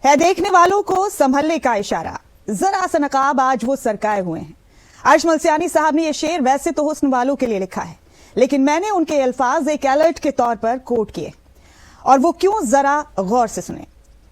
है देखने वालों को संभलने का इशारा, जरा सा नकाब आज वो सरकाए हुए हैं। अर्श मलसियानी साहब ने यह शेर वैसे तो हुस्न वालों के लिए लिखा है, लेकिन मैंने उनके अल्फाज एक अलर्ट के तौर पर कोट किए, और वो क्यों जरा गौर से सुने।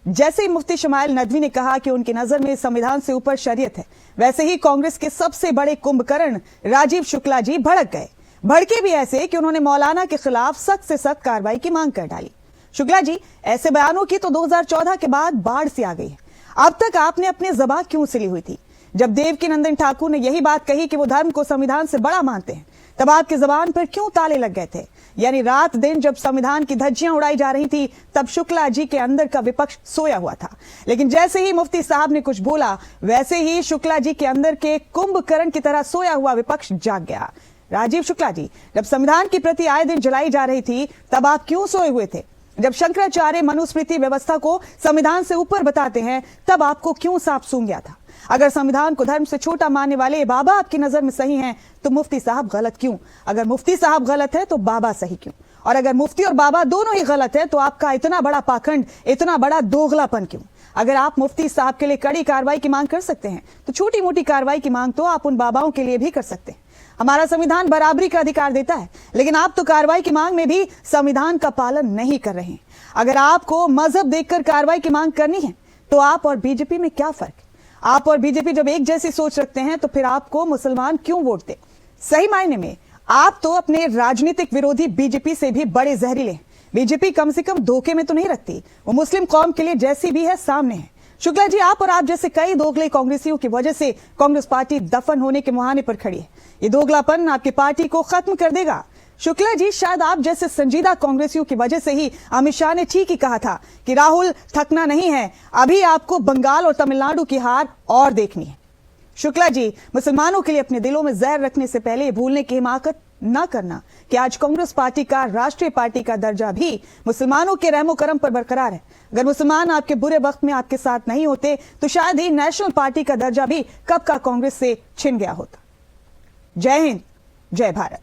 जैसे ही मुफ्ती शमाइल नदवी ने कहा कि उनकी नजर में संविधान से ऊपर शरीयत है, वैसे ही कांग्रेस के सबसे बड़े कुंभकर्ण राजीव शुक्ला जी भड़क गए। भड़के भी ऐसे कि उन्होंने मौलाना के खिलाफ सख्त से सख्त कार्रवाई की मांग कर डाली। शुक्ला जी, ऐसे बयानों की तो 2014 के बाद बाढ़ सी आ गई है। अब तक आपने अपनी ज़बान क्यों सिली हुई थी? जब देवकीनंदन ठाकुर ने यही बात कही कि वो धर्म को संविधान से बड़ा मानते हैं, तब आपकी जबान पर क्यों ताले लग गए थे? यानी रात दिन जब संविधान की धज्जियां उड़ाई जा रही थी, तब शुक्ला जी के अंदर का विपक्ष सोया हुआ था। लेकिन जैसे ही मुफ्ती साहब ने कुछ बोला, वैसे ही शुक्ला जी के अंदर के कुंभकर्ण की तरह सोया हुआ विपक्ष जाग गया। राजीव शुक्ला जी, जब संविधान की प्रति आए दिन जलाई जा रही थी, तब आप क्यों सोए हुए थे? जब शंकराचार्य मनुस्मृति व्यवस्था को संविधान से ऊपर बताते हैं, तब आपको क्यों सांप सूंघ गया था? अगर संविधान को धर्म से छोटा मानने वाले बाबा आपकी नजर में सही हैं, तो मुफ्ती साहब गलत क्यों? अगर मुफ्ती साहब गलत है तो बाबा सही क्यों? और अगर मुफ्ती और बाबा दोनों ही गलत है, तो आपका इतना बड़ा पाखंड, इतना बड़ा दोगलापन क्यों? अगर आप मुफ्ती साहब के लिए कड़ी कार्रवाई की मांग कर सकते हैं, तो छोटी मोटी कार्रवाई की मांग तो आप उन बाबाओं के लिए भी कर सकते हैं। हमारा संविधान बराबरी का अधिकार देता है, लेकिन आप तो कार्रवाई की मांग में भी संविधान का पालन नहीं कर रहे हैं। अगर आपको मजहब देखकर कार्रवाई की मांग करनी है, तो आप और बीजेपी में क्या फर्क है? आप और बीजेपी जब एक जैसी सोच रखते हैं, तो फिर आपको मुसलमान क्यों वोट दे? सही मायने में आप तो अपने राजनीतिक विरोधी बीजेपी से भी बड़े जहरीले हैं। बीजेपी कम से कम धोखे में तो नहीं रखती, वो मुस्लिम कौम के लिए जैसी भी है सामने है। शुक्ला जी, आप और आप जैसे कई दोगले कांग्रेसियों की वजह से कांग्रेस पार्टी दफन होने के मुहाने पर खड़ी है। ये दोगलापन आपकी पार्टी को खत्म कर देगा। शुक्ला जी, शायद आप जैसे संजीदा कांग्रेसियों की वजह से ही अमित शाह ने ठीक ही कहा था कि राहुल थकना नहीं है, अभी आपको बंगाल और तमिलनाडु की हार और देखनी है। शुक्ला जी, मुसलमानों के लिए अपने दिलों में जहर रखने से पहले भूलने की हिमाकत न करना कि आज कांग्रेस पार्टी का राष्ट्रीय पार्टी का दर्जा भी मुसलमानों के रहमो करम पर बरकरार है। अगर मुसलमान आपके बुरे वक्त में आपके साथ नहीं होते, तो शायद ही नेशनल पार्टी का दर्जा भी कब का कांग्रेस से छिन गया होता। जय हिंद, जय भारत।